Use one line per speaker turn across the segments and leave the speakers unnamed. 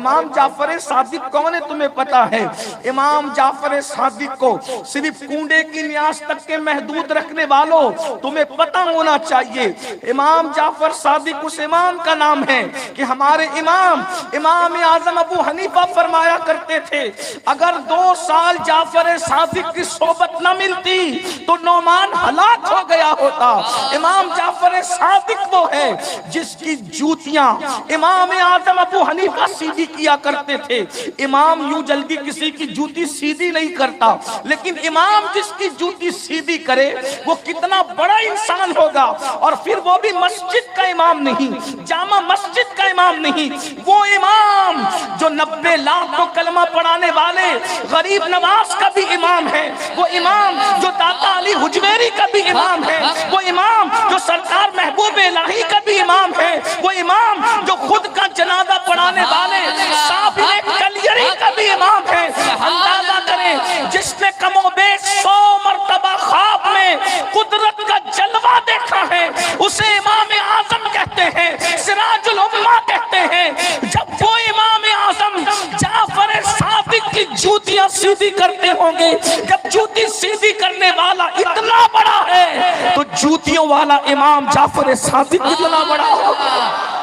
इमाम जाफर सादिक कौन है तुम्हें पता है? इमाम जाफर सादिक को सिर्फ कूड़े की न्यास तक के महदूद रखने वालों, तुम्हें पता होना चाहिए इमाम जाफर सादिक उस इमाम का नाम है कि हमारे इमाम आजम अबू हनीफा फरमाया करते थे, अगर 2 साल जाफर सादिक की सोबत न मिलती तो नौमान हलाक हो गया होता। इमाम जाफर सादिक वो है जिसकी जूतियां इमाम आजम अबू हनीफा सीधी किया करते थे। इमाम यूं जल्दी किसी की जूती सीधी नहीं करता, लेकिन इमाम जिसकी जूती सीधी करे वो कितना बड़ा इंसान होगा। और फिर वो भी मस्जिद का इमाम नहीं, जामा मस्जिद का इमाम नहीं, वो इमाम जो 90 लाख को कलमा पढ़ाने वाले गरीब नवाज का भी इमाम है, वो इमाम जो दाता अली हुजवेरी का भी इमाम है, वो इमाम जो सरकार महबूब इलाही का भी इमाम है, वो इमाम जो खुद का जनाजा पढ़ाने वाले साबिर कलियरी का भी इमाम है। अंदाजा करें, जिसने कमोबेश 100 मरतबा ख्वाब में कुदरत का जलवा देखा है उसे इमाम आजम कहते हैं, सिराजुल उम्मा कहते हैं। जब वो इमाम आजम जाफर सादिक की जूतियां सीधी करते होंगे, जब जूती सीधी करने वाला इतना बड़ा है तो जूतियों वाला इमाम जाफर सादिक इतना बड़ा होगा।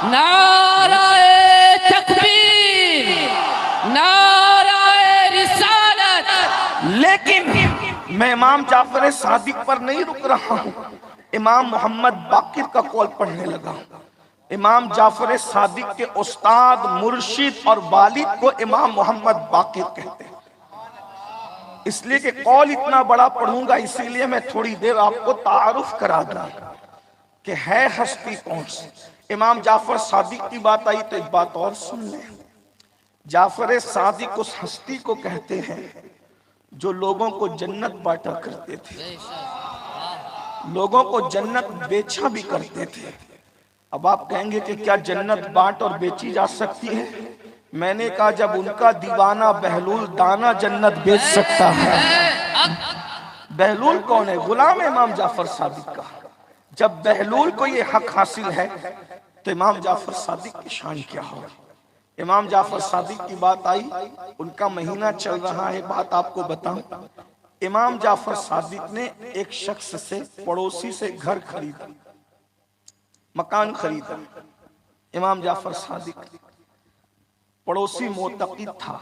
नाराए तकबीर, नाराए रिसालत।
लेकिन मैं इमाम जाफर सादिक पर नहीं रुक रहा हूं, इमाम मोहम्मद बाकिर का कौल पढ़ने लगा। इमाम जाफर सादिक के उस्ताद, मुर्शिद और वालिद को इमाम मोहम्मद बाकिर कहते हैं। इसलिए कि कौल इतना बड़ा पढ़ूंगा, इसीलिए मैं थोड़ी देर आपको तारुफ करा दूं कि है हस्ती कौन सी। इमाम जाफर सादिक की बात आई तो एक बात और सुन लें। जाफर सादिक उस हस्ती को कहते हैं जो लोगों को जन्नत बांटा करते थे, लोगों को जन्नत बेचा भी करते थे। अब आप कहेंगे कि क्या जन्नत बांट और बेची जा सकती है? मैंने कहा जब उनका दीवाना बहलूल दाना जन्नत बेच सकता है। बहलूल कौन है? गुलाम इमाम जाफर सादिक का। जब बहलूल को ये हक हासिल है तो इमाम जाफर सादिक की शान क्या होगी। इमाम जाफर सादिक की बात आई, उनका महीना चल रहा है। बात आपको बताऊं, इमाम जाफर सादिक ने एक शख्स से, पड़ोसी से घर खरीदा, मकान खरीदा। इमाम जाफर सादिक, पड़ोसी मोतक़िद था,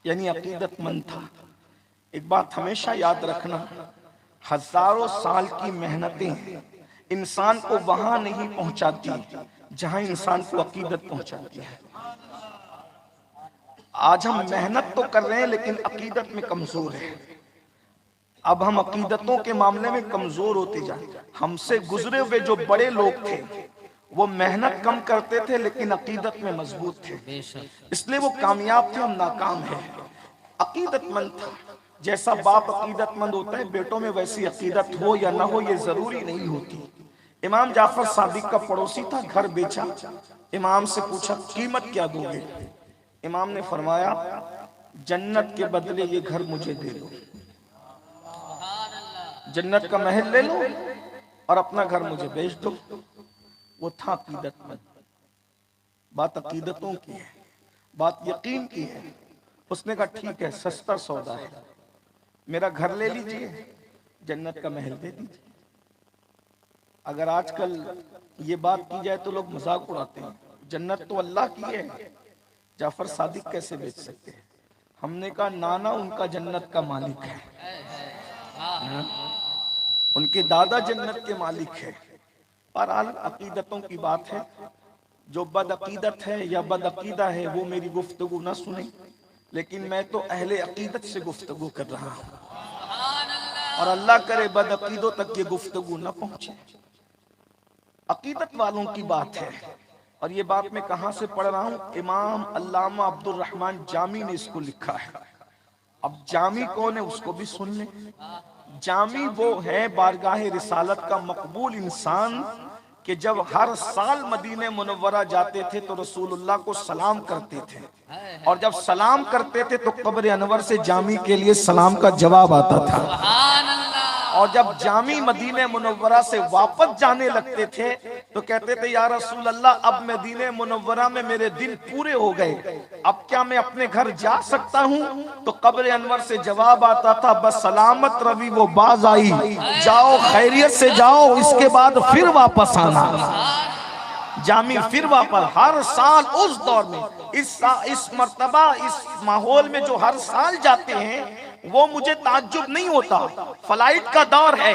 यानी अकीदतमंद था। एक बात हमेशा याद रखना, हजारों साल की मेहनतें इंसान को वहां नहीं पहुंचाती जहां इंसान को अकीदत पहुंचाती है। आज हम मेहनत तो कर रहे हैं लेकिन अकीदत में कमजोर है। अब हम अकीदतों के मामले में कमजोर होते जाए। हमसे गुजरे हुए जो बड़े लोग थे वो मेहनत कम करते थे लेकिन अकीदत में मजबूत थे, इसलिए वो कामयाब थे, हम नाकाम है। अकीदतमंद था। जैसा बाप अकीदतमंद होता है, बेटों में वैसी अकीदत हो या ना हो ये जरूरी नहीं होती। इमाम जाफर सादिक का पड़ोसी था, घर बेचा। इमाम से पूछा कीमत क्या दोगे? इमाम ने फरमाया जन्नत के बदले ये घर मुझे दे दो, जन्नत का महल ले लो और अपना घर मुझे बेच दो। वो था अकीदतमंद। बात अकीदतों की है, बात यकीन की है। उसने कहा ठीक है, सस्ता सौदा है, मेरा घर ले लीजिए, जन्नत का महल दे दीजिए। अगर आजकल ये बात की जाए तो लोग मजाक उड़ाते हैं, जन्नत तो अल्लाह की है, जाफर सादिक कैसे बेच सकते हैं? हमने कहा नाना उनका जन्नत का मालिक है, उनके दादा जन्नत के मालिक है। बहरहाल अकीदतों की बात है। जो बदअकीदत है या बदअकीदा है वो मेरी गुफ्तगू ना सुने, लेकिन मैं तो अहले अकीदत से गुफ्तगू कर रहा हूँ और अल्लाह करे बदअकीदों तक ये गुफ्तगू ना पहुंचे। अकीदत वालों की बात है और ये बात मैं कहां से पढ़ रहा हूं? इमाम अल्लामा अब्दुल रहमान जामी ने इसको लिखा है। अब जामी कौन है उसको भी सुन ले। जामी वो है बारगाह रिसालत का मकबूल इंसान कि जब हर साल मदीने मुनव्वरा जाते थे तो रसूलुल्लाह को सलाम करते थे, और जब सलाम करते थे तो कब्र अनवर से जामी के लिए सलाम का जवाब आता था। और जब जामी मदीने मुनव्वरा से वापस जाने लगते थे तो कहते थे या रसूल अल्लाह, अब मदीने मुनव्वरा में मेरे दिन पूरे हो गए, अब क्या मैं अपने घर जा सकता हूँ? तो कब्र अनवर से जवाब आता था, बस सलामत रवि वो बाज आई, जाओ खैरियत से जाओ, इसके बाद फिर वापस आना। जामी फिर वापस हर साल उस दौर में इस मर्तबा इस माहौल में जो हर साल जाते हैं वो मुझे ताज्जुब नहीं होता। फ्लाइट का दौर है,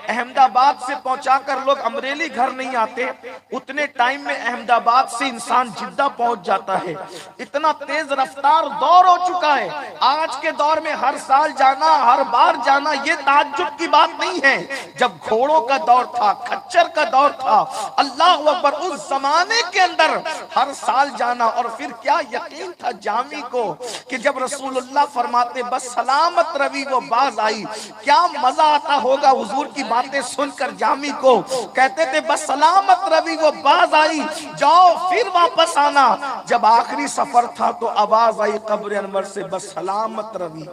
अहमदाबाद से पहुंचाकर लोग अमरेली घर नहीं आते, उतने टाइम में अहमदाबाद से इंसान जिद्दा पहुंच जाता है। इतना तेज रफ्तार दौर हो चुका है। आज के दौर में हर साल जाना, हर बार जाना, ये ताज्जुब की बात नहीं है। जब घोड़ों का दौर था, खच्चर का दौर था, अल्लाह अकबर, उस जमाने के अंदर हर साल जाना। और फिर क्या यकीन था जामी को कि जब रसूलुल्लाह फरमाते बस सलामत रवि वो बाज आई, क्या मजा आता होगा हुजूर की बातें सुनकर। जामी को कहते थे बस सलामत रवि वो बाज आई, जाओ फिर वापस आना। जब आखिरी सफर था तो आवाज आई कब्र अनवर से, बस सलामत रवि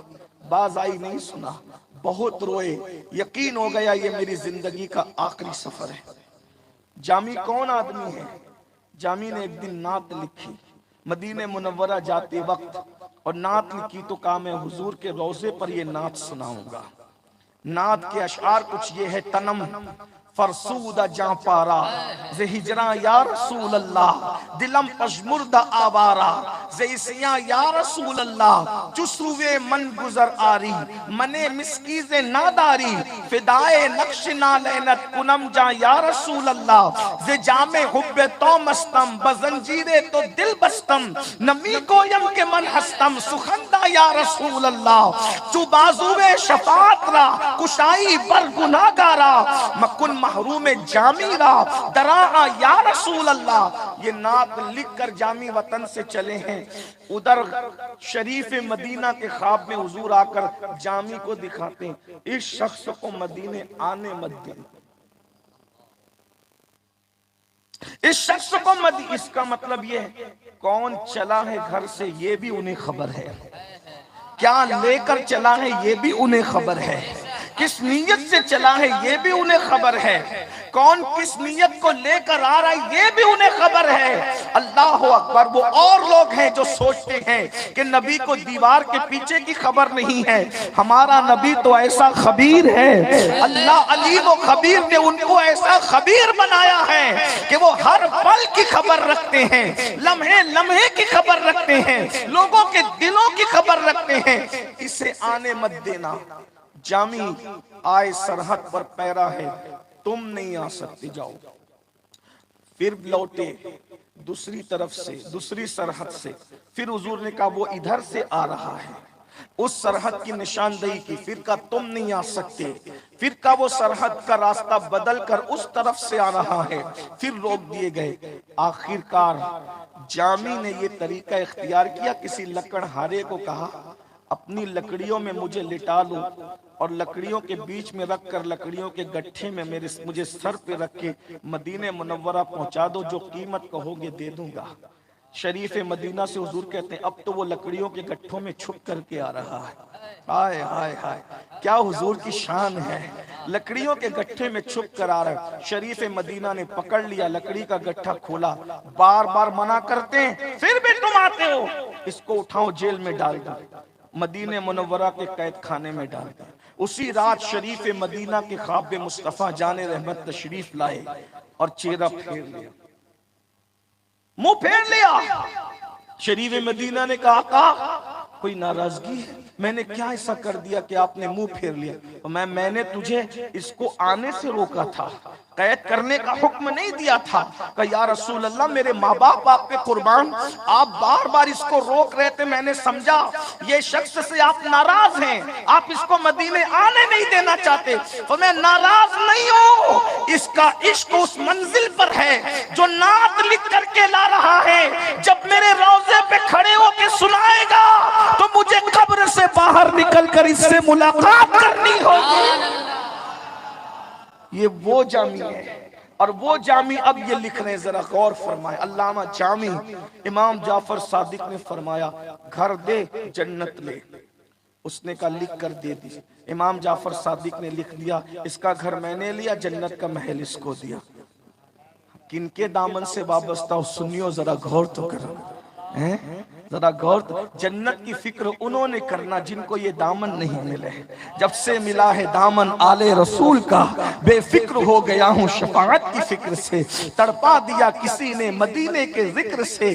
बाज आई नहीं सुना। बहुत रोए, यकीन हो गया ये मेरी जिंदगी का आखिरी सफर है। जामी कौन आदमी है? जामी ने एक दिन नात लिखी मदीने मुनव्वरा जाते वक्त, और नात लिखी तो कहा मैं हुजूर के रोजे पर ये नात सुनाऊंगा। नात के अशआर कुछ ये है, तनम फरसूदा जा पारा जे हिजरा या रसूल अल्लाह, दिलम पशमुर्दा आवारा जे इसिया या रसूल अल्लाह, चुसरुवे मन गुजर आरी मने मिस्कीजे नादारी, फिदाए नक्श नालैनत कुनम जा या रसूल अल्लाह, जे जामे हुब्बे तो मस्तम बजंजीरे तो दिल बस्तम, नमी को यम के मन हस्तम सुखंदा या रसूल अल्लाह, चु बाजुए शफात रा कुशाई बर गुनाहगारा, मकुन महरूम जामीरा दरा या रसूल अल्लाह। ये नात लिखकर जामी वतन से चले हैं। उधर शरीफ मदीना के ख्वाब में हुजूर आकर जामी को दिखाते हैं, इस शख्स को मदीने आने मत देना, इस शख्स को मदीने। इसका मतलब ये है कौन चला है घर से ये भी उन्हें खबर है, क्या लेकर चला है ये भी उन्हें खबर है, किस नीयत से चला है ये भी उन्हें खबर है, कौन किस नीयत को लेकर आ रहा है ये भी उन्हें खबर है। अल्लाह अकबर। वो और लोग हैं जो सोचते हैं कि नबी को दीवार के पीछे की खबर नहीं है, हमारा नबी तो ऐसा खबीर है। अल्लाह अलीम व खबीर ने उनको ऐसा खबीर बनाया है कि वो हर पल की खबर रखते हैं, लम्हे लम्हे की खबर रखते हैं, लोगों के दिलों की खबर रखते हैं। इसे आने मत देना। जामी आए सरहद पर पैरा है, तुम नहीं आ सकते, जाओ। फिर लौटे दूसरी तरफ से, दूसरी सरहद से, फिर हुजूर ने कहा वो इधर से आ रहा है, उस सरहद की निशानदेही की। फिर का तुम नहीं आ सकते, फिर का वो सरहद का रास्ता बदल कर उस तरफ से आ रहा है, फिर रोक दिए गए। आखिरकार जामी ने ये तरीका इख्तियार किया, किसी लकड़हारे को कहा अपनी लकड़ियों में मुझे लिटा लो और लकड़ियों के बीच में रखकर लकड़ियों के गट्ठे में मुझे सर पे रख के मदीने मुनव्वरा पहुंचा दो, जो कीमत कहोगे दे दूंगा। शरीफ मदीना से हुजूर कहते हैं अब तो वो लकड़ियों के गट्ठों में छुप करके आ रहा है। हाय हाय हाय, क्या हुजूर की शान है, लकड़ियों के गट्ठे में छुप कर आ रहा है। शरीफ मदीना ने पकड़ लिया, लकड़ी का गट्ठा खोला, बार बार मना करते हैं, फिर भी तुम आते हो, इसको उठाओ जेल में डाल दो। मदीने मुनव्वरा के कैद खाने में डाल दिया। उसी रात शरीफ मदीना के ख्वाब में मुस्तफा जाने रहमत तशरीफ लाए और चेहरा फेर लिया, मुंह फेर लिया। शरीफ मदीना ने कहा कोई नाराजगी है? मैंने क्या ऐसा कर दिया कि आपने मुंह फेर लिया? तो मैंने तुझे इसको आने से रोका था, कैद करने का हुक्म नहीं दिया था। कहा या रसूल अल्लाह मेरे माँ बाप आप पे कुर्बान, आप बार बार इसको रोक रहे थे, मैंने समझा ये शख्स से आप नाराज हैं, आप इसको मदीने आने नहीं देना चाहते। तो मैं नाराज नहीं हूँ, इसका इश्क उस मंजिल पर है जो नात लिख करके ला रहा है। जब मेरे रोजे पे खड़े होके सुनाएगा तो मुझे कब्र से बाहर निकलकर इससे मुलाकात करनी होगी। ये वो जामी है, और वो जामी अब ये लिख रहे हैं, जरा गौर फरमाए। अल्लामा जामी इमाम जाफर सादिक ने फरमाया घर दे जन्नत ले, उसने कहा लिख कर दे दी। इमाम जाफर सादिक ने लिख दिया, इसका घर मैंने लिया, जन्नत का महल इसको दिया। किनके दामन से वाबस्ता हो सुनियो, जरा गौर तो करो, हैं जरा गौर। जन्नत की फिक्र उन्होंने करना जिनको ये दामन नहीं मिले। जब से मिला है दामन आले रसूल का, बेफिक्र हो गया हूँ शफाअत की फिक्र से। तड़पा दिया किसी ने मदीने के जिक्र से,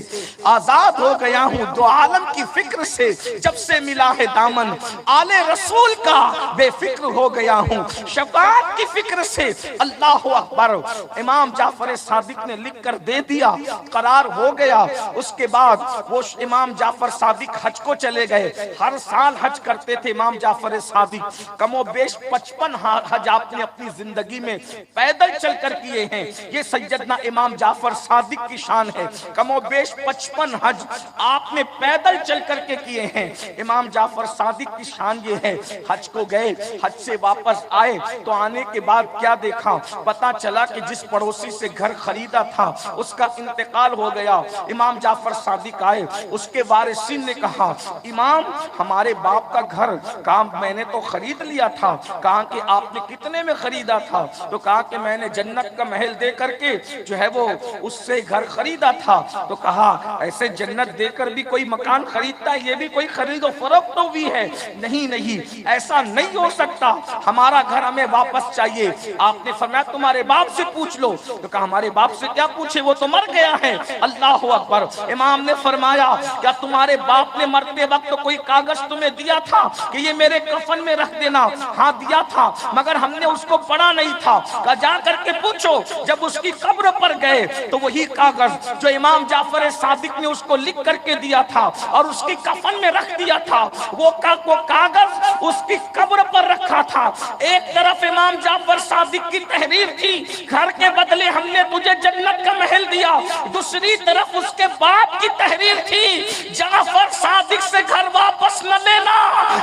आजाद हो गया हूँ दो आलम की फिक्र से। जब से मिला है दामन आले रसूल का, बेफिक्र हो गया हूँ शफाअत की फिक्र से। अल्लाह अकबर। इमाम जाफर सादिक ने लिख कर दे दिया, करार हो गया। उसके बाद वो इमाम जाफर सादिक हज को चले गए। हर साल हज करते थे इमाम जाफर सादिक। कमोबेश 55 हज आपने अपनी जिंदगी में पैदल चलकर किए हैं। ये सैयदना इमाम जाफर सादिक की शान है। कमोबेश 55 हज आपने पैदल चल करके किए हैं। इमाम जाफर सादिक की शान ये है, हज को गए, हज से वापस आए तो आने के बाद क्या देखा, पता चला कि जिस पड़ोसी से घर खरीदा था उसका इंतकाल हो गया। इमाम जाफर सादिक आए, उसके वारिसीन ने कहा, इमाम हमारे बाप का घर। कहा मैंने तो खरीद लिया था। कहा कि आपने कितने में खरीदा था? तो कहा कि मैंने जन्नत का महल दे करके जो है वो उससे घर खरीदा था। तो कहा ऐसे जन्नत देकर भी कोई मकान खरीदता है? ये भी कोई खरीदो फरोख्त तो भी है? नहीं नहीं, ऐसा नहीं हो सकता, हमारा घर हमें वापस चाहिए। आपने फरमाया तुम्हारे बाप से पूछ लो। तो कहा हमारे बाप से क्या पूछे, वो तो मर गया है। अल्लाह अकबर। इमाम ने फरमाया क्या तुम्हारे बाप ने मरते वक्त कोई कागज तुम्हें दिया था कि ये मेरे कफन में रख देना? हाँ दिया था, मगर हमने उसको पढ़ा नहीं था। कहा जा करके पूछो। जब उसकी कब्र पर गए तो वही कागज जो इमाम जाफर सादिक ने उसको लिख करके दिया था और उसकी कफन में रख दिया था, वो कागज उसकी कब्र पर रखा था। एक तरफ इमाम जाफर सादिक की तहरीर थी, घर के बदले हमने तुझे जन्नत का महल दिया। दूसरी तरफ उसके बाप की तहरीर थी, जाफर सादिक से घर वापस न लेना,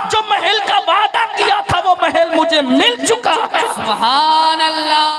जो महल का वादा किया था वो महल मुझे मिल चुका है।
सुभान अल्लाह।